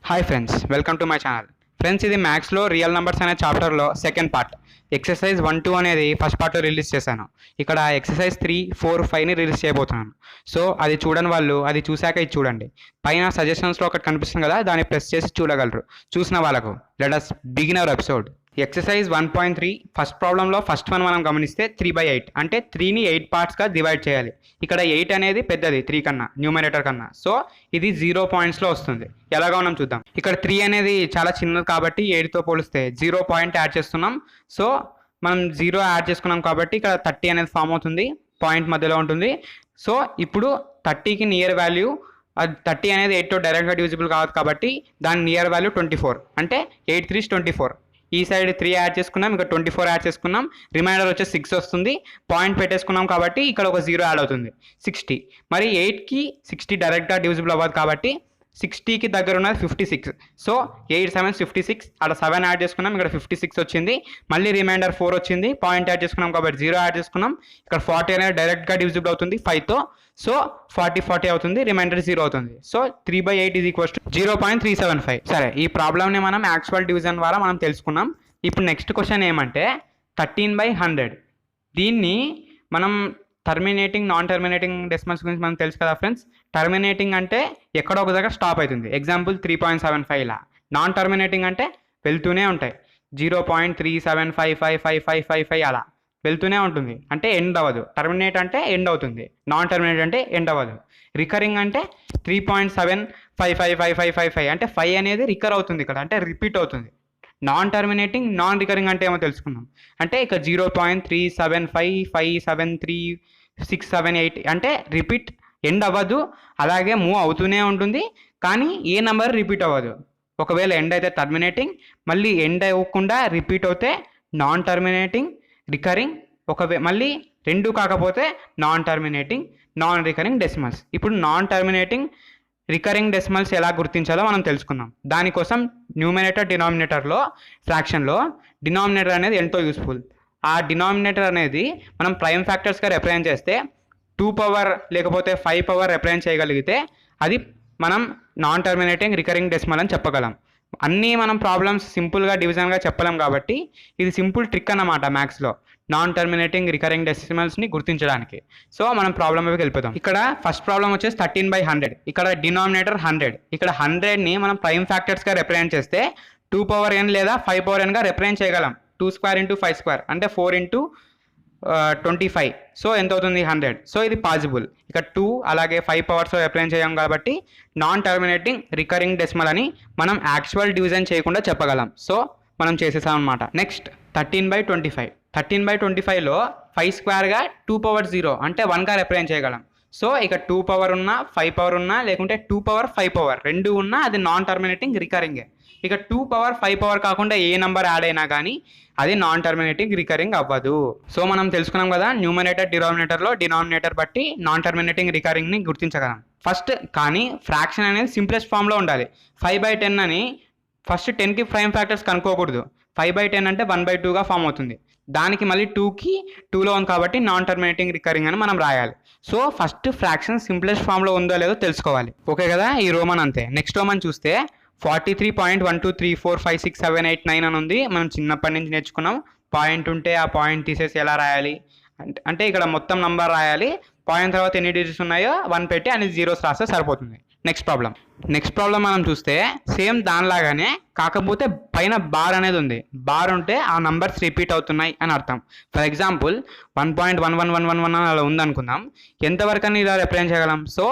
Hi friends, welcome to my channel. Friends, ఇది మ్యాథ్స్లో real numbers అనే చాప్టర్లో సెకండ్ పార్ట్. ఎక్సర్సైజ్ 1-2 అనేది ఫస్ట్ పార్ట్లో రిలీజ్ చేశాను. ఇక్కడ ఎక్సర్సైజ్ 3-4-5ని రిలీజ్ చేయబోతున్నాను. సో అది చూడని వాళ్ళు అది చూశాక ఇది చూడండి. పైన సజెషన్స్లో ఒకటి కనిపిస్తుంది కదా, దాన్ని ప్రెస్ చేసి చూడగలరు. చూసిన వాళ్ళకు let us begin our episode. Exercise 1.3 first ప్రాబ్లంలో ఫస్ట్ వన్ మనం గమనిస్తే 3/8 అంటే 3ని 8 పార్ట్స్గా డివైడ్ చేయాలి. ఇక్కడ 8 అనేది పెద్దది 3 కన్నా, న్యూమరేటర్ కన్నా. సో ఇది 0 పాయింట్స్లో వస్తుంది. ఎలాగా మనం చూద్దాం. ఇక్కడ 3 అనేది చాలా చిన్నది కాబట్టి 8తో పోలిస్తే 0 పాయింట్ యాడ్ చేస్తున్నాం. సో మనం 0 యాడ్ చేసుకున్నాం కాబట్టి ఇక్కడ 30 అనేది ఫామ్ అవుతుంది, పాయింట్ మధ్యలో ఉంటుంది. సో ఇప్పుడు 30కి నియర్ వాల్యూ, అది 30 అనేది 8తో డైరెక్ట్గా డివిజిబుల్ కాదు కాబట్టి దాని నియర్ వాల్యూ 24 అంటే 8 3 24. ఈ సైడ్ 3 యాడ్ చేసుకున్నాం, ఇక్కడ 24 యాడ్ చేసుకున్నాం, రిమైండర్ వచ్చేసి 6 వస్తుంది. పాయింట్ పెట్టేసుకున్నాం కాబట్టి ఇక్కడ ఒక 0 యాడ్ అవుతుంది, 60. మరి 8కి 60 డైరెక్ట్గా డివిజిబుల్ అవ్వదు కాబట్టి 60కి దగ్గర ఉన్నది 56. సో 8 7 56, అలా 7 యాడ్ చేసుకున్నాం, ఇక్కడ 56 వచ్చింది. మళ్ళీ రిమైండర్ 4 వచ్చింది, పాయింట్ యాడ్ చేసుకున్నాం కాబట్టి 0 యాడ్ చేసుకున్నాం. ఇక్కడ 40 అనేది డైరెక్ట్గా డివిజిబుల్ అవుతుంది 5తో. సో 40 అవుతుంది, రిమైండర్ 0 అవుతుంది. So 3/8 is equals to 0.375. సరే, ఈ ప్రాబ్లమ్ని మనం యాక్చువల్ డివిజన్ ద్వారా మనం తెలుసుకున్నాం. ఇప్పుడు నెక్స్ట్ క్వశ్చన్ ఏమంటే 13/100. దీన్ని మనం టర్మినేటింగ్ నాన్ టర్మినేటింగ్ డెసిమల్స్ గురించి మనకు తెలుసు కదా ఫ్రెండ్స్. టర్మినేటింగ్ అంటే ఎక్కడో ఒక దగ్గర స్టాప్ అవుతుంది, ఎగ్జాంపుల్ 3.75 ఇలా. నాన్ టర్మినేటింగ్ అంటే వెళ్తూనే ఉంటాయి, 0.37555555 అలా వెళ్తూనే ఉంటుంది, అంటే ఎండ్ అవ్వదు. టర్మినేట్ అంటే ఎండ్ అవుతుంది, నాన్ టర్మినేట్ అంటే ఎండ్ అవ్వదు. రికరింగ్ అంటే 3.7555555 అంటే 5 అనేది రికర్ అవుతుంది ఇక్కడ, అంటే రిపీట్ అవుతుంది. నాన్ టర్మినేటింగ్ నాన్ రికరింగ్ అంటే ఏమో తెలుసుకున్నాం. అంటే ఇక 0.3755736778 అంటే రిపీట్ ఎండ్ అవ్వదు, అలాగే మూవ్ అవుతూనే ఉంటుంది, కానీ ఏ నెంబర్ రిపీట్ అవ్వదు. ఒకవేళ ఎండ్ అయితే టర్మినేటింగ్, మళ్ళీ ఎండ్ అవ్వకుండా రిపీట్ అవుతే నాన్ టర్మినేటింగ్, రికరింగ్. మళ్ళీ రెండు కాకపోతే non terminating non recurring decimals. ఇప్పుడు నాన్ టర్మినేటింగ్ రికరింగ్ డెసిమల్స్ ఎలా గుర్తించాలో మనం తెలుసుకుందాం. దానికోసం న్యూమరేటర్ డినామినేటర్లో ఫ్రాక్షన్లో డినామినేటర్ అనేది ఎంతో యూస్ఫుల్. ఆ డినామినేటర్ అనేది మనం ప్రైమ్ ఫ్యాక్టర్స్గా రిప్రజెంట్ చేస్తే 2 పవర్ లేకపోతే 5 పవర్ రిప్రజెంట్ చేయగలిగితే అది మనం నాన్ టర్మినేటింగ్ రికరింగ్ డెసిమల్ అని చెప్పగలం. అన్నీ మనం ప్రాబ్లమ్స్ సింపుల్గా డివిజన్గా చెప్పలేం కాబట్టి ఇది సింపుల్ ట్రిక్ అన్నమాట మ్యాథ్స్లో, నాన్ టర్మినేటింగ్ రికరింగ్ డెసిమల్స్ని గుర్తించడానికి. సో మనం ప్రాబ్లమ్కి వెళ్ళిపోతాం. ఇక్కడ ఫస్ట్ ప్రాబ్లం వచ్చేసి 13/100. ఇక్కడ డినామినేటర్ 100. ఇక్కడ 100ని మనం ప్రైమ్ ఫ్యాక్టర్స్గా రిప్రజెంట్ చేస్తే 2 పవర్ n లేదా 5 పవర్ nగా రిప్రజెంట్ చేయగలం. 2 స్క్వేర్ ఇంటూ 5 స్క్వేర్ అంటే 4 ఇంటూ 25. సో ఎంత అవుతుంది? 100. సో ఇది పాసిబుల్. ఇక 2 అలాగే 5 పవర్స్లో రిప్రజెంట్ చేయం కాబట్టి నాన్ టర్మినేటింగ్ రికరింగ్ డెసిమల్ అని మనం యాక్చువల్ డివిజన్ చేయకుండా చెప్పగలం. సో మనం చేసేసాం అనమాట. నెక్స్ట్ 13/25. 13/25లో 5 స్క్వేర్గా 2 పవర్ 0 అంటే 1గా రిప్రజెంట్ చేయగలం. సో ఇక 2 పవర్ ఉన్నా 5 పవర్ ఉన్నా లేకుంటే 2 పవర్ 5 పవర్ రెండు ఉన్నా అది నాన్ టర్మినేటింగ్ రికరింగే. ఇక 2 పవర్ 5 పవర్ కాకుండా ఏ నెంబర్ యాడ్ అయినా కానీ అది నాన్ టర్మినేటింగ్ రికరింగ్ అవ్వదు. సో మనం తెలుసుకున్నాం కదా, న్యూమరేటర్ డినామినేటర్లో డినామినేటర్ బట్టి నాన్ టర్మినేటింగ్ రికరింగ్ని గుర్తించగలం. ఫస్ట్ కానీ ఫ్రాక్షన్ అనేది సింప్లెస్ట్ ఫామ్లో ఉండాలి. 5/10 అని ఫస్ట్ 10కి ప్రైమ్ ఫ్యాక్టర్స్ కనుక్కోకూడదు. 5/10 అంటే 1/2గా ఫామ్ అవుతుంది. దానికి మళ్ళీ 2కి 2లో ఉంది కాబట్టి నాన్ టర్మినేటింగ్ రికరింగ్ అని మనం రాయాలి. సో ఫస్ట్ ఫ్రాక్షన్ సింప్లెస్ట్ ఫామ్లో ఉందో లేదో తెలుసుకోవాలి. ఓకే కదా, ఈ రోమన్ అంతే. నెక్స్ట్ రోమన్ చూస్తే 43.12345678 అని ఉంది. మనం చిన్నప్పటి నుంచి నేర్చుకున్నాం. పాయింట్ ఉంటే ఆ పాయింట్ తీసేసి ఎలా రాయాలి అంటే ఇక్కడ మొత్తం నంబర్ రాయాలి, పాయింట్ తర్వాత ఎన్ని డిజిట్స్ ఉన్నాయో 1 పెట్టి అనేది జీరోస్ రాస్తే సరిపోతుంది. నెక్స్ట్ ప్రాబ్లం మనం చూస్తే సేమ్ దానిలాగానే, కాకపోతే పైన బార్ అనేది ఉంది. బార్ ఉంటే ఆ నంబర్స్ రిపీట్ అవుతున్నాయి అని అర్థం. ఫర్ ఎగ్జాంపుల్ 1.11111 అలా ఉందనుకుందాం. ఎంతవరకు అని ఇలా రిప్రజెంట్ చేయగలం? సో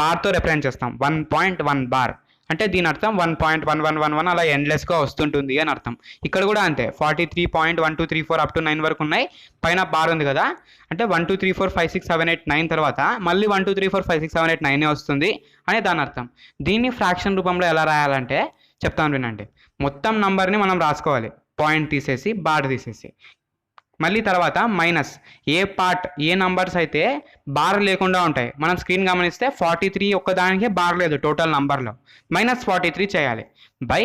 బార్తో రిప్రజెంట్ చేస్తాం. 1.1 బార్ అంటే దీని అర్థం 1.1111 అలా ఎండ్లెస్గా వస్తుంటుంది అని అర్థం. ఇక్కడ కూడా అంతే, 43.1234 అప్ టు 9 వరకు ఉన్నాయి, పైన బార్ ఉంది కదా, అంటే 1 2 3 4 5 6 7 8 9 తర్వాత మళ్ళీ 1 2 3 4 5 6 7 8 9 వస్తుంది అని దాని అర్థం. దీన్ని ఫ్రాక్షన్ రూపంలో ఎలా రాయాలంటే చెప్తాను వినండి. మొత్తం నంబర్ని మనం రాసుకోవాలి, పాయింట్ తీసేసి బార్ తీసేసి. మళ్ళీ తర్వాత మైనస్ ఏ నంబర్స్ అయితే బార్ లేకుండా ఉంటాయి. మనం స్క్రీన్ గమనిస్తే 43 ఒక్కదానికే బార్ లేదు టోటల్ నంబర్లో, -43 చేయాలి. బై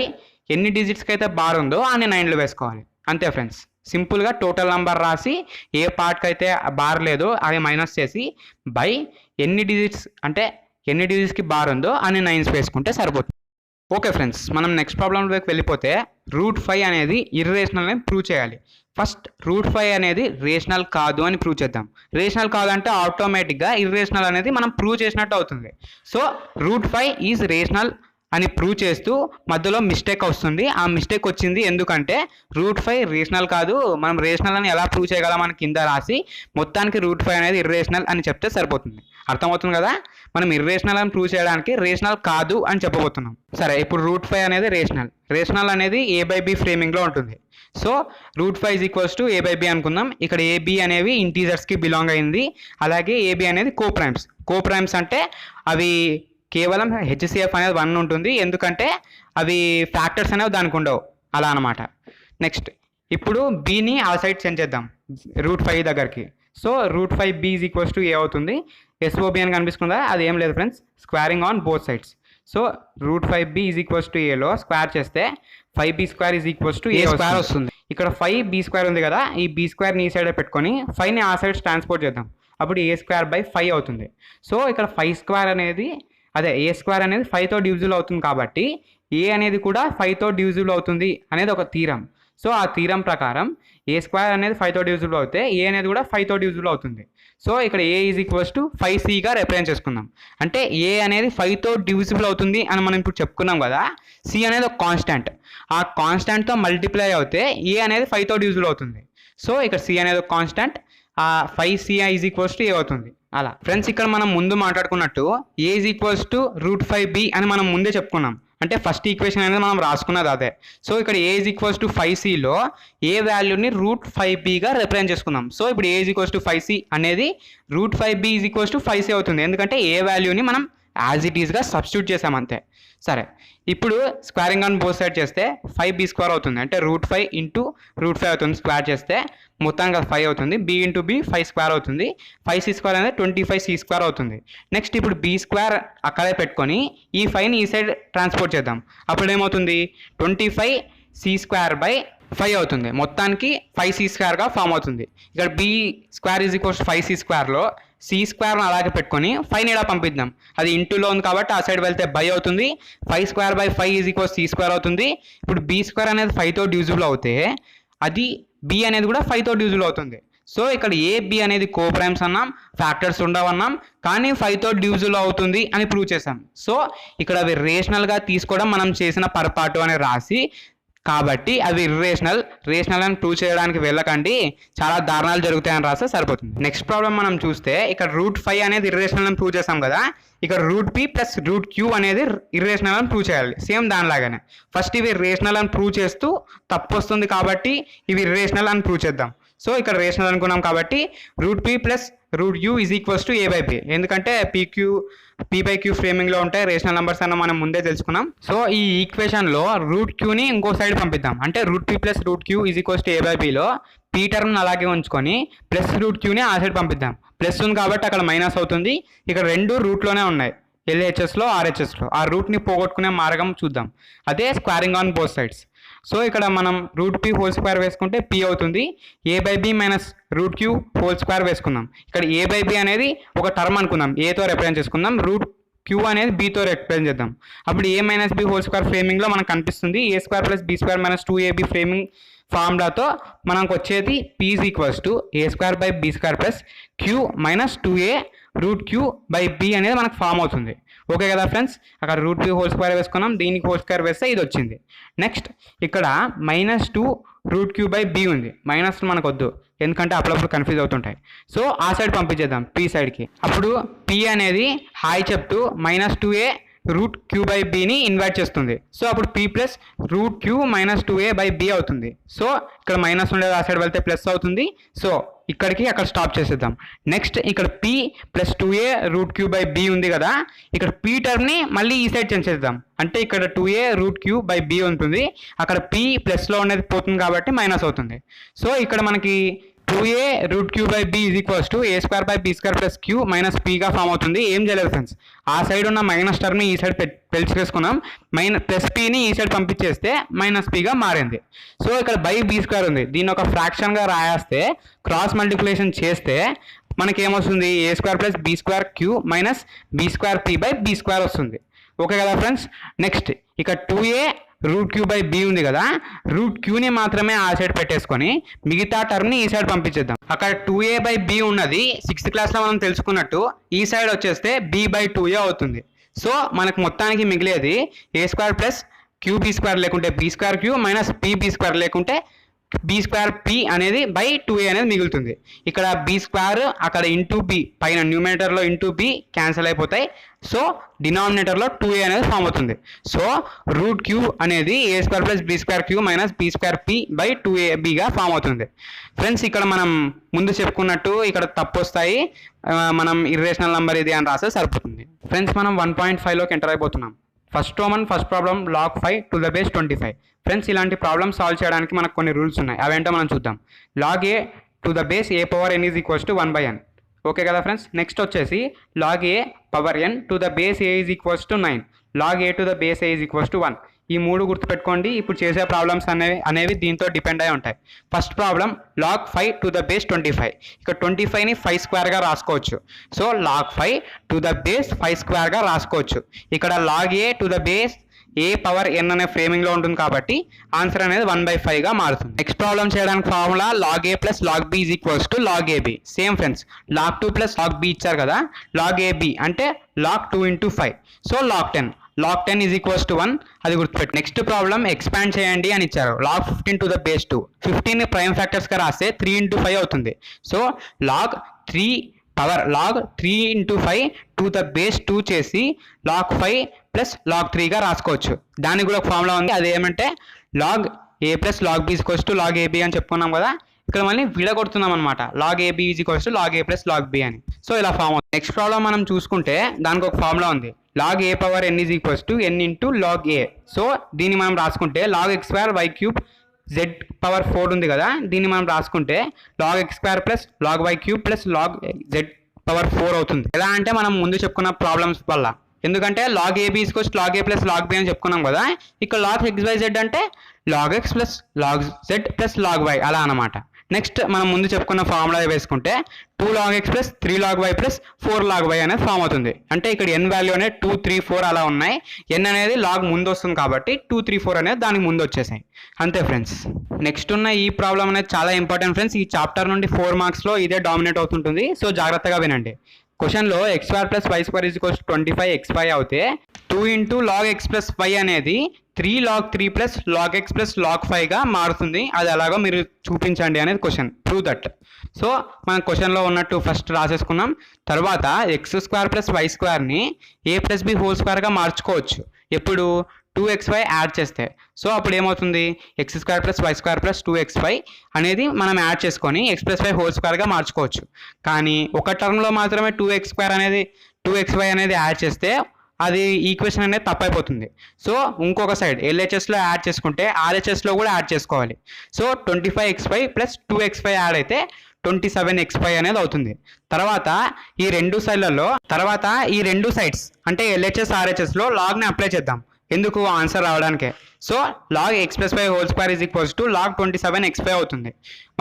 ఎన్ని డిజిట్స్కి అయితే బార్ ఉందో అన్ని 9లు వేసుకోవాలి. అంతే ఫ్రెండ్స్, సింపుల్గా టోటల్ నంబర్ రాసి ఏ పార్ట్కి అయితే బార్ లేదో అది మైనస్ చేసి బై ఎన్ని డిజిట్స్కి బార్ ఉందో అన్ని 9s వేసుకుంటే సరిపోతుంది. ఓకే ఫ్రెండ్స్, మనం నెక్స్ట్ ప్రాబ్లంలోకి వెళ్ళిపోతే √5 అనేది ఇర్రేషనల్ అని ప్రూవ్ చేయాలి. ఫస్ట్ √5 అనేది రేషనల్ కాదు అని ప్రూవ్ చేద్దాం. రేషనల్ కాదంటే ఆటోమేటిక్గా ఇర్రేషనల్ అనేది మనం ప్రూవ్ చేసినట్టు అవుతుంది. సో √5 ఈజ్ రేషనల్ అని ప్రూవ్ చేస్తూ మధ్యలో మిస్టేక్ వస్తుంది. ఆ మిస్టేక్ వచ్చింది ఎందుకంటే √5 రేషనల్ కాదు, మనం రేషనల్ అని ఎలా ప్రూవ్ చేయగలం అని కింద రాసి మొత్తానికి √5 అనేది ఇర్రేషనల్ అని చెప్తే సరిపోతుంది. అర్థమవుతుంది కదా? మనం ఇర్రేషనల్ అని ప్రూవ్ చేయడానికి రేషనల్ కాదు అని చెప్పబోతున్నాం. సరే, ఇప్పుడు √5 అనేది రేషనల్ అనేది a/b ఫ్రేమింగ్లో ఉంటుంది. సో √5 ఈక్వల్స్ టు a/b అనుకుందాం. ఇక్కడ ab అనేవి ఇంటీజర్స్కి బిలాంగ్ అయింది, అలాగే ab అనేది కోప్రైమ్స్ అంటే అవి కేవలం హెచ్సిఎఫ్ అనేది 1 ఉంటుంది, ఎందుకంటే అవి ఫ్యాక్టర్స్ అనేవి దానికి ఉండవు, అలా అనమాట. నెక్స్ట్ ఇప్పుడు బీని ఆ సైడ్ సెండ్ చేద్దాం √5 దగ్గరికి. So √5b is equals to a అవుతుంది. ఎస్ఓబి అని కనిపిస్తుందా? అది ఏం లేదు friends, squaring on both sides. So √5b is equals to ఏలో స్క్వేర్ చేస్తే 5b² is equals to a square వస్తుంది. ఇక్కడ 5b² ఉంది కదా, ఈ b² ఈ సైడ్ పెట్టుకొని 5ని ఆ సైడ్ ట్రాన్స్పోర్ట్ చేద్దాం, అప్పుడు a²/5 అవుతుంది. సో ఇక్కడ 5² అనేది a² అనేది 5తో డివిజిబుల్ అవుతుంది కాబట్టి ఏ అనేది కూడా 5తో డివిజిబుల్ అవుతుంది అనేది ఒక థీరం. సో ఆ థీరం ప్రకారం a² అనేది 5తో డివిజిబుల్ అవుతే ఏ అనేది కూడా 5తో డివిజిబుల్ అవుతుంది. సో ఇక్కడ a ఈజ్ ఈక్వల్స్ టు 5cగా రిప్రజెంట్ చేసుకుందాం. అంటే ఏ అనేది 5తో డివిజిబుల్ అవుతుంది అని మనం ఇప్పుడు చెప్పుకున్నాం కదా. సి అనేది ఒక కాన్స్టాంట్, ఆ కాన్స్టాంట్తో మల్టిప్లై అవుతే ఏ అనేది 5తో డివిజిబుల్ అవుతుంది. సో ఇక్కడ సి అనేది ఒక కాన్స్టాంట్, ఆ 5c is equals to a అవుతుంది. అలా ఫ్రెండ్స్, ఇక్కడ మనం ముందు మాట్లాడుకున్నట్టు ఏ ఈజ్ ఈక్వల్స్ టు √5b అని మనం ముందే చెప్పుకున్నాం. అంటే ఫస్ట్ ఈక్వేషన్ అనేది మనం రాసుకున్నది అదే. సో ఇక్కడ ఏ ఈజ్ ఈక్వల్స్ టు 5cలో ఏ వాల్యూని √5bగా రిప్రజెంట్ చేసుకుందాం. సో ఇప్పుడు ఏ ఈజ్ ఈక్వల్స్ టు 5c అనేది √5b is equals to 5c అవుతుంది, ఎందుకంటే ఏ వాల్యూని మనం యాజ్ ఇట్ ఈస్గా సబ్స్టిట్యూట్ చేసాం అంతే. సరే, ఇప్పుడు స్క్వేరింగ్ ఆన్ బోత్ సైడ్ చేస్తే 5b² అవుతుంది, అంటే √5 ఇంటూ √5 అవుతుంది. స్క్వేర్ చేస్తే మొత్తానికి 5 అవుతుంది. b ఇంటూ b 5² అవుతుంది. 5c² అనేది 25c² అవుతుంది. నెక్స్ట్ ఇప్పుడు b² అక్కడే పెట్టుకొని ఈ 5ని ఈ సైడ్ ట్రాన్స్పోర్ట్ చేద్దాం, అప్పుడు ఏమవుతుంది 25c²/5 అవుతుంది. మొత్తానికి 5c²గా ఫామ్ అవుతుంది. ఇక్కడ b² ఈజ్ ఈక్వల్స్ 5c²లో c² అలాగే పెట్టుకొని 5ని ఇలా పంపిద్దాం. అది ఇంటూలో ఉంది కాబట్టి ఆ సైడ్ వెళ్తే బై అవుతుంది. 5² ఈజ్ ఈక్వల్స్ c² అవుతుంది. ఇప్పుడు b² అనేది 5తో డివిజిబుల్ అవుతే అది b అనేది కూడా 5తో డివిజిబుల్ అవుతుంది. సో ఇక్కడ ఏ బి అనేది కోప్రైమ్స్ అన్నాం, ఫ్యాక్టర్స్ ఉండవన్నాం, కానీ 5తో డివిజిబుల్ అవుతుంది అని ప్రూవ్ చేసాం. సో ఇక్కడ అవి రేషనల్గా తీసుకోవడం మనం చేసిన పొరపాటు అని రాసి, కాబట్టి అవి రేషనల్ అని ప్రూవ్ చేయడానికి వెళ్ళకండి, చాలా దారుణాలు జరుగుతాయని రాస్తే సరిపోతుంది. నెక్స్ట్ ప్రాబ్లం మనం చూస్తే ఇక్కడ √5 అనేది ఇర్రేషనల్ అని ప్రూవ్ చేసాం కదా, ఇక్కడ √p ప్లస్ √q అనేది ఇర్రేషనల్ అని ప్రూవ్ చేయాలి. సేమ్ దానిలాగానే ఫస్ట్ ఇవి రేషనల్ అని ప్రూవ్ చేస్తూ తప్పు వస్తుంది కాబట్టి ఇవి ఇర్రేషనల్ అని ప్రూవ్ చేద్దాం. సో ఇక్కడ రేషనల్ అనుకున్నాం కాబట్టి √p plus √u is equals to a/b, ఎందుకంటే p/q ఫ్రేమింగ్లో ఉంటాయి రేషనల్ నెంబర్స్ అన్న మనం ముందే తెలుసుకున్నాం. సో ఈ ఈక్వేషన్లో √qని ఇంకో సైడ్ పంపిద్దాం, అంటే √p plus √q is equals to a/bలో p టర్మ్ అలాగే ఉంచుకొని ప్లస్ √qని ఆ సైడ్ పంపిద్దాం. ప్లస్ ఉంది కాబట్టి అక్కడ మైనస్ అవుతుంది. ఇక్కడ రెండు రూట్లోనే ఉన్నాయి, LHSలో RHSలో. ఆ రూట్ని పోగొట్టుకునే మార్గం చూద్దాం, అదే squaring on both sides. So ఇక్కడ మనం √p² వేసుకుంటే p అవుతుంది. a/b మైనస్ √q² వేసుకుందాం. ఇక్కడ a/b అనేది ఒక టర్మ్ అనుకుందాం, ఏతో రిప్రజెంట్ చేసుకుందాం. √q అనేది bతో రిప్రజెంట్ చేద్దాం. అప్పుడు a మైనస్ b² ఫ్రేమింగ్లో మనకు కనిపిస్తుంది. a² plus b² minus 2ab framing ఫార్ములాతో మనకు వచ్చేది p is equals to a²/b² plus q minus 2a √q/b అనేది మనకు ఫామ్ అవుతుంది. ఓకే కదా ఫ్రెండ్స్, అక్కడ √p² వేసుకున్నాం, దీనికి హోల్² వేస్తే ఇది వచ్చింది. నెక్స్ట్ ఇక్కడ -2 √q/b ఉంది. మైనస్ మనకు వద్దు, ఎందుకంటే అప్పుడప్పుడు కన్ఫ్యూజ్ అవుతుంటాయి. సో ఆ సైడ్ పంపించేద్దాం p సైడ్కి. అప్పుడు p అనేది హాయ్ చెప్తూ -2a √q/bని ఇన్వైట్ చేస్తుంది. సో అప్పుడు p plus √q minus 2a/b అవుతుంది. సో ఇక్కడ మైనస్ ఉండేది ఆ సైడ్ వెళ్తే ప్లస్ అవుతుంది. సో ఇక్కడికి అక్కడ స్టాప్ చేసేద్దాం. నెక్స్ట్ ఇక్కడ p ప్లస్ 2a √q/b ఉంది కదా, ఇక్కడ p టర్మ్ని మళ్ళీ ఈ సైడ్ చేంజ్ చేద్దాం. అంటే ఇక్కడ 2a √q/b ఉంటుంది, అక్కడ p ప్లస్లో ఉండేది పోతుంది కాబట్టి మైనస్ అవుతుంది. సో ఇక్కడ మనకి 2a √q/b is equals to a²/b² plus q minus pగా ఫామ్ అవుతుంది. ఏం చేయలేదు ఫ్రెండ్స్, ఆ సైడ్ ఉన్న మైనస్ టర్మ్ని ఈ సైడ్ పెంచుకేసుకున్నాం, ప్లస్ pని ఈ సైడ్ పంపించేస్తే మైనస్ pగా మారింది. సో ఇక్కడ b² ఉంది, దీన్ని ఒక ఫ్రాక్షన్గా రాయేస్తే క్రాస్ మల్టిప్లికేషన్ చేస్తే మనకి ఏమొస్తుంది, a² plus b² q minus b² p/b² వస్తుంది. ఓకే కదా ఫ్రెండ్స్. నెక్స్ట్ ఇక 2a route Q by B ఉంది కదా, రూట్ క్యూని మాత్రమే ఆ సైడ్ పెట్టేసుకొని మిగతా టర్మ్ని ఈ సైడ్ పంపించేద్దాం. అక్కడ 2a బై బి ఉన్నది 6th క్లాస్లో మనం తెలుసుకున్నట్టు ఈ సైడ్ వచ్చేస్తే b బై 2a అవుతుంది. సో మనకు మొత్తానికి మిగిలేది a square plus q b square లేకుంటే b square q minus p b square లేకుంటే బీ స్క్వేర్ పీ అనేది బై 2a అనేది మిగులుతుంది. ఇక్కడ బీ స్క్వేర్ అక్కడ ఇంటూ బి పైన న్యూమినేటర్లో ఇంటూ బి క్యాన్సిల్ అయిపోతాయి. సో డినామినేటర్లో 2a అనేది ఫామ్ అవుతుంది. సో రూట్ క్యూ అనేది a square plus b square q minus b square p by 2abగా ఫామ్ అవుతుంది. ఫ్రెండ్స్ ఇక్కడ మనం ముందు చెప్పుకున్నట్టు ఇక్కడ తప్పు వస్తాయి, మనం ఇర్రేషనల్ నెంబర్ ఇది అని రాస్తే సరిపోతుంది. ఫ్రెండ్స్ మనం 1.5లోకి ఎంటర్ అయిపోతున్నాం. First Roman first problem log 5 to the base 25. Friends ఇలాంటి ప్రాబ్లమ్ సాల్వ్ చేయడానికి మనకు కొన్ని రూల్స్ ఉన్నాయి, అవేంటో మనం చూద్దాం. log a to the base a power n is equals to 1/n. Okay కదా ఫ్రెండ్స్. నెక్స్ట్ వచ్చేసి log a power n to the base a is equals to 9. log a to the base a is equals to 1. ఈ మూడు గుర్తుపెట్టుకోండి. ఇప్పుడు చేసే problems అనేవి దీంతో depend అయి ఉంటాయి. First problem log 5 to the base 25. ఇక్కడ 25ని 5 స్క్వేర్గా రాసుకోవచ్చు. So log 5 to the base 5 స్క్వేర్గా రాసుకోవచ్చు. ఇక్కడ log a to the base a power n అనే ఫ్రేమింగ్లో ఉంటుంది కాబట్టి ఆన్సర్ అనేది 1/5గా మారుతుంది. నెక్స్ట్ ప్రాబ్లం చేయడానికి formula log a plus log b is equals to log ab. Same friends, log 2 plus log b ఇచ్చారు కదా, log ab అంటే log 2 into 5. So log 10. log 10 is equals to 1, అది గుర్తుపెట్టు. నెక్స్ట్ ప్రాబ్లం ఎక్స్పాండ్ చేయండి అని ఇచ్చారు. log 15 to the base 2. 15ని prime ఫ్యాక్టర్స్గా రాస్తే 3 into 5 అవుతుంది. So log 3 log 3 into 5 to the base 2 చేసి log 5 ప్లస్ log 3గా రాసుకోవచ్చు. దానికి కూడా ఒక ఫార్ములా ఉంది, అదేమంటే log a plus log b equals to log ab అని చెప్పుకున్నాం కదా. ఇక్కడ మళ్ళీ విడగొడుతున్నాం అనమాట, log ab is equals to log a plus log b అని. సో ఇలా ఫామ్ అవుతుంది. నెక్స్ట్ ప్రాబ్లం మనం చూసుకుంటే దానికి ఒక ఫార్ములా ఉంది, log a power n is equals to n into log a. So దీన్ని మనం రాసుకుంటే log x square y cube z power 4 ఉంది కదా, దీన్ని మనం రాసుకుంటే log x square plus log y cube plus log z power 4 అవుతుంది. ఎలా అంటే మనం ముందు చెప్పుకున్న ప్రాబ్లమ్స్ వల్ల, ఎందుకంటే log ab equals log a plus log b అని చెప్పుకున్నాం కదా. ఇక్కడ log xyz అంటే log x plus log z plus log y అలా అనమాట. నెక్స్ట్ మనం ముందు చెప్పుకున్న ఫార్ములా వేసుకుంటే 2 log x plus 3 log y plus 4 log y అనేది ఫామ్ అవుతుంది. అంటే ఇక్కడ n వాల్యూ అనేది 2, 3, 4 అలా ఉన్నాయి. n అనేది log ముందు వస్తుంది కాబట్టి 2, 3, 4 అనేది దానికి ముందు వచ్చేసాయి. అంతే ఫ్రెండ్స్. నెక్స్ట్ ఉన్న ఈ ప్రాబ్లం అనేది చాలా ఇంపార్టెంట్ ఫ్రెండ్స్. ఈ చాప్టర్ నుండి 4 మార్క్స్లో ఇదే డామినేట్ అవుతుంటుంది. సో జాగ్రత్తగా వినండి. క్వశ్చన్లో x square plus y square is equals 25 xy అవుతే 2 into log x plus y అనేది 3 log 3 plus log x plus log 5గా మారుతుంది. అది ఎలాగో మీరు చూపించండి అనేది క్వశ్చన్. Prove that. సో మనం క్వశ్చన్లో ఉన్నట్టు ఫస్ట్ రాసేసుకున్నాం. తర్వాత ఎక్స్ స్క్వేర్ ప్లస్ వై స్క్వేర్ని ఏ ప్లస్ బి హోల్ స్క్వేర్గా మార్చుకోవచ్చు. ఎప్పుడు 2xy యాడ్ చేస్తే. సో అప్పుడు ఏమవుతుంది, x square plus y square plus 2xy అనేది మనం యాడ్ చేసుకొని ఎక్స్ ప్లస్ వై హోల్ స్క్వేర్గా మార్చుకోవచ్చు. కానీ ఒక టర్మ్లో మాత్రమే 2xy అనేది యాడ్ చేస్తే అది ఈక్వేషన్ అనేది తప్పైపోతుంది. సో ఇంకొక సైడ్ ఎల్హెచ్ఎస్లో యాడ్ చేసుకుంటే ఆర్హెచ్ఎస్లో కూడా యాడ్ చేసుకోవాలి. So 25xy plus 2xy add అయితే 27xy అనేది అవుతుంది. తర్వాత ఈ రెండు సైడ్స్ అంటే ఎల్హెచ్ఎస్ ఆర్హెచ్ఎస్లో లాగ్ని అప్లై చేద్దాం. ఎందుకు, ఆన్సర్ రావడానికే. So log x plus y whole square is equals to log 27xy అవుతుంది.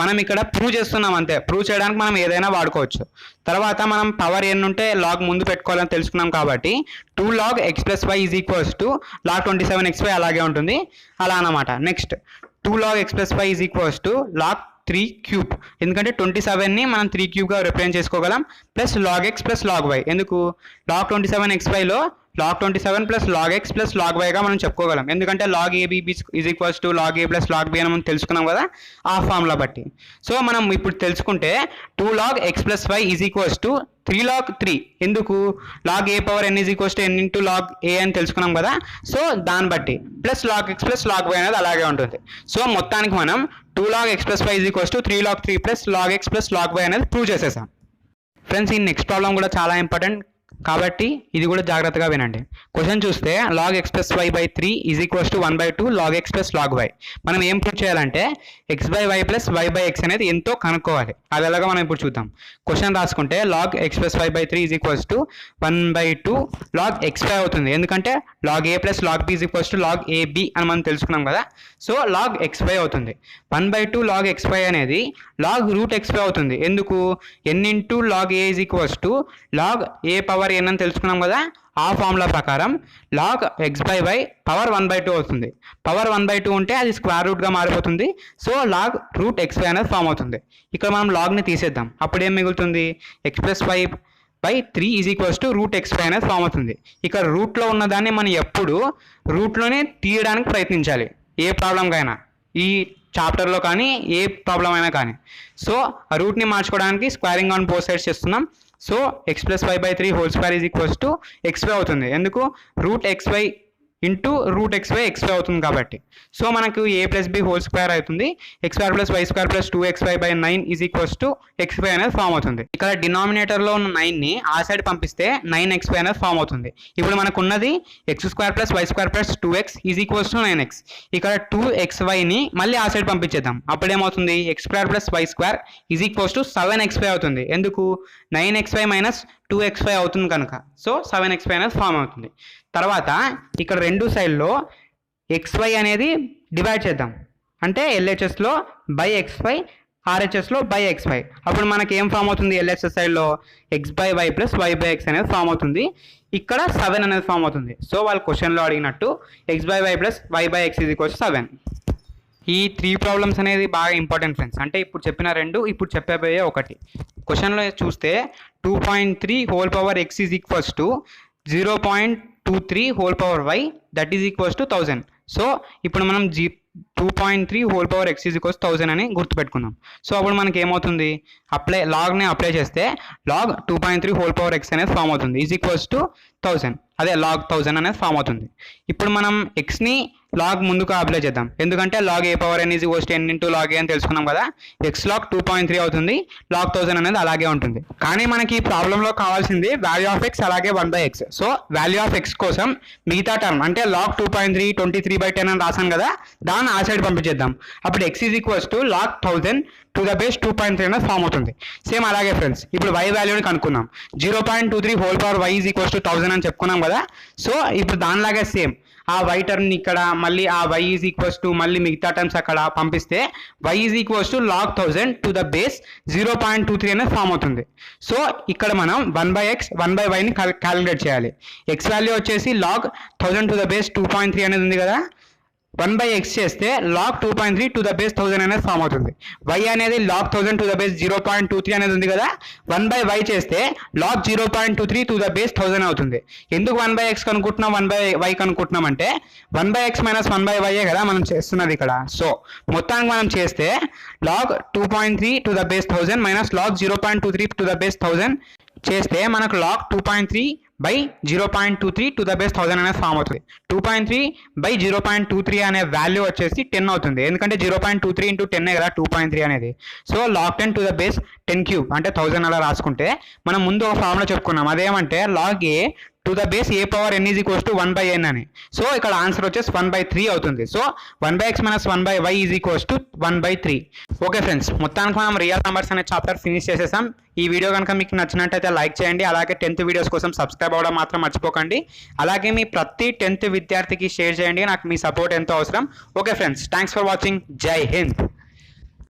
మనం ఇక్కడ ప్రూవ్ చేస్తున్నాం అంతే. ప్రూవ్ చేయడానికి మనం ఏదైనా వాడుకోవచ్చు. తర్వాత మనం పవర్ n ఉంటే log ముందు పెట్టుకోవాలని తెలుసుకున్నాం కాబట్టి 2 log x plus y is equals to log 27xy అలాగే ఉంటుంది, అలా అన్నమాట. Next 2 log x plus y is equals to log 3 cube, ఎందుకంటే 27ని మనం 3 క్యూబ్గా రిప్రజెంట్ చేసుకోగలం. Plus log x plus log y, ఎందుకు log 27xyలో log 27 plus log x plus log y గా మనం చెప్పుకోగలం. ఎందుకంటే log ab is equals to log a plus log b అని మనం తెలుసుకున్నాం కదా ఆ ఫార్ములా బట్టి. సో మనం ఇప్పుడు తెలుసుకుంటే 2 log x plus y is equals to 3 log 3, ఎందుకు log a power n is equals to n into log a అని తెలుసుకున్నాం కదా. సో దాన్ని బట్టి plus log x plus log y అనేది అలాగే ఉంటుంది. సో మొత్తానికి మనం 2 log x plus y is equals to 3 log 3 plus log x plus log y అనేది ప్రూవ్ చేసేసాం. ఫ్రెండ్స్ ఈ నెక్స్ట్ ప్రాబ్లం కూడా చాలా ఇంపార్టెంట్ కాబట్టి ఇది కూడా జాగ్రత్తగా వినండి. క్వశ్చన్ చూస్తే log x plus y by 3 is equals to 1/2 log x plus log y. మనం ఏం ప్రూవ్ చేయాలంటే x by y plus y by x అనేది ఎంతో కనుక్కోవాలి. అది ఎలాగో మనం ఇప్పుడు చూద్దాం. క్వశ్చన్ రాసుకుంటే log x plus y by 3 is equals to 1/2 log xy అవుతుంది. ఎందుకంటే log a plus log b is equals to log ab అని మనం తెలుసుకున్నాం కదా. సో log xy అవుతుంది. 1/2 log xy అనేది log రూట్ xy అవుతుంది. ఎందుకు n into log a is equals to log a power n అని తెలుసుకున్నాం కదా, ఆ ఫార్ములా ప్రకారం log x/y పవర్ 1/2 అవుతుంది. పవర్ 1/2 ఉంటే అది స్క్వేర్ రూట్గా మారిపోతుంది. సో log రూట్ xy అనేది ఫామ్ అవుతుంది. ఇక్కడ మనం లాగ్ని తీసేద్దాం. అప్పుడు ఏం మిగులుతుంది, x+y/3 is equals to root xy అనేది ఫామ్ అవుతుంది. ఇక్కడ రూట్లో ఉన్నదాన్ని మనం ఎప్పుడు రూట్లోనే తీయడానికి ప్రయత్నించాలి, ఏ ప్రాబ్లంకైనా, ఈ చాప్టర్లో కానీ ఏ ప్రాబ్లం అయినా కానీ. సో ఆ రూట్ని మార్చుకోవడానికి స్క్వేరింగ్ ఆన్ బోత్ సైడ్స్ చేస్తున్నాం. So x+y/3 whole square is equals to xy అవుతుంది. ఎందుకు, root xy into root xy అవుతుంది కాబట్టి. సో మనకు a+b హోల్ స్క్వేర్ అవుతుంది. x² + y² + 2xy/9 is equals to xy అనేది ఫామ్ అవుతుంది. ఇక్కడ డినామినేటర్లో ఉన్న 9ని ఆ సైడ్ పంపిస్తే 9xy అనేది ఫామ్ అవుతుంది. ఇప్పుడు మనకు ఉన్నది x² + y² + 2x is equals to 9x. ఇక్కడ 2xyని మళ్ళీ ఆ సైడ్ పంపించేద్దాం. అప్పుడేమవుతుంది, x² + y² is equals to 7xy అవుతుంది. ఎందుకు, 9xy - 2xy అవుతుంది కనుక. సో 7xy అనేది ఫామ్ అవుతుంది. తర్వాత ఇక్కడ రెండు సైడ్లో xy అనేది డివైడ్ చేద్దాం. అంటే LHSలో xy, RHSలో xy. అప్పుడు మనకి ఏం ఫామ్ అవుతుంది, LHS సైడ్లో x/y + y/x అనేది ఫామ్ అవుతుంది. ఇక్కడ 7 అనేది ఫామ్ అవుతుంది. సో వాళ్ళ క్వశ్చన్లో అడిగినట్టు x/y + y/x = 7. ఈ 3 ప్రాబ్లమ్స్ అనేది బాగా ఇంపార్టెంట్ ఫ్రెండ్స్. అంటే ఇప్పుడు చెప్పిన రెండు, ఇప్పుడు చెప్పబోయే ఒకటి. క్వశ్చన్లో చూస్తే 2.3 whole power x is equals to 0.23 whole power y that is equals to 1000. So ఇప్పుడు మనం 2.3 whole power x is equals 1000 అని గుర్తుపెట్టుకుందాం. సో అప్పుడు మనకి ఏమవుతుంది, లాగ్ని అప్లై చేస్తే log 2.3 హోల్ పవర్ x అనేది ఫామ్ అవుతుంది ఈజ్ ఈక్వల్స్ టు 1000. అదే log 1000 అనేది ఫామ్ అవుతుంది. ఇప్పుడు మనం xని లాగ్ ముందుకు అప్లై చేద్దాం. ఎందుకంటే log a/n is equals to n into log a అని తెలుసుకున్నాం కదా. x log 2.3 అవుతుంది, log 1000 అనేది అలాగే ఉంటుంది. కానీ మనకి ఈ ప్రాబ్లంలో కావాల్సింది వాల్యూ ఆఫ్ x అలాగే 1/x. So value of x కోసం మిగతా టర్మ్ అంటే log 2.3 23/10 అని రాసాను కదా, దాన్ని ఆ సైడ్ పంపించేద్దాం. అప్పుడు x is equals to log 1000 to the base 2.3 అనేది ఫామ్ అవుతుంది. సేమ్ అలాగే ఫ్రెండ్స్, ఇప్పుడు y వాల్యూని కనుక్కుందాం. 0.23 whole power y is equals to 1000 అని చెప్పుకున్నాం కదా. సో ఇప్పుడు దానిలాగే సేమ్ ఆ y టర్మ్ ఇక్కడ మళ్ళీ ఆ y ఈజ్ ఈక్వల్స్ టు మళ్ళీ మిగతా టర్మ్స్ అక్కడ పంపిస్తే y is equals to log 1000 to the base 0.23 అనేది ఫామ్ అవుతుంది. సో ఇక్కడ మనం 1/x 1/yని క్యాలిక్యులేట్ చేయాలి. x వాల్యూ వచ్చేసి log 1000 టు ద బేస్ 2.3 అనేది ఉంది కదా, 1/x చేస్తే log 2.3 టు ద బేస్ 1000 అనేది ఫామ్ అవుతుంది. y అనేది log 1000 టు ద బేస్ 0.23 అనేది ఉంది కదా, 1/y చేస్తే log 0.23 టు ద బేస్ 1000 అవుతుంది. ఎందుకు 1/x కనుక్కుంటున్నాం 1/y కనుక్కుంటున్నాం అంటే 1/x - 1/y కదా మనం చేస్తున్నది ఇక్కడ. సో మొత్తానికి మనం చేస్తే log 2.3 to the base 1000 - log 0.23 to the base 1000 చేస్తే మనకు log 2.3 by 0.23 to the base 1000 అనేది ఫామ్ అవుతుంది. 2.3 by 0.23 అనే వాల్యూ వచ్చేసి 10 అవుతుంది. ఎందుకంటే 0.23 ఇంటూ 10 కదా 2.3 అనేది. So log 10 to the base 10³ అంటే 1000 అలా రాసుకుంటే మనం ముందు ఒక ఫార్ములా చెప్పుకున్నాం. అదేమంటే log a to the base a/n is equals to 1/n అని. సో ఇక్కడ ఆన్సర్ వచ్చేసి 1/3 అవుతుంది. So 1/x - 1/y is equals to 1/3. Okay friends, మొత్తానికి మనం రియల్ నెంబర్స్ అనే చాప్టర్ ఫినిష్ చేసేసాం. ఈ వీడియో కనుక మీకు నచ్చినట్టయితే లైక్ చేయండి. అలాగే 10th వీడియోస్ కోసం సబ్స్క్రైబ్ అవ్వడం మాత్రం మర్చిపోకండి. అలాగే మీ ప్రతి 10th విద్యార్థికి షేర్ చేయండి. నాకు మీ సపోర్ట్ ఎంతో అవసరం. Okay friends, thanks for watching. జై హింద్.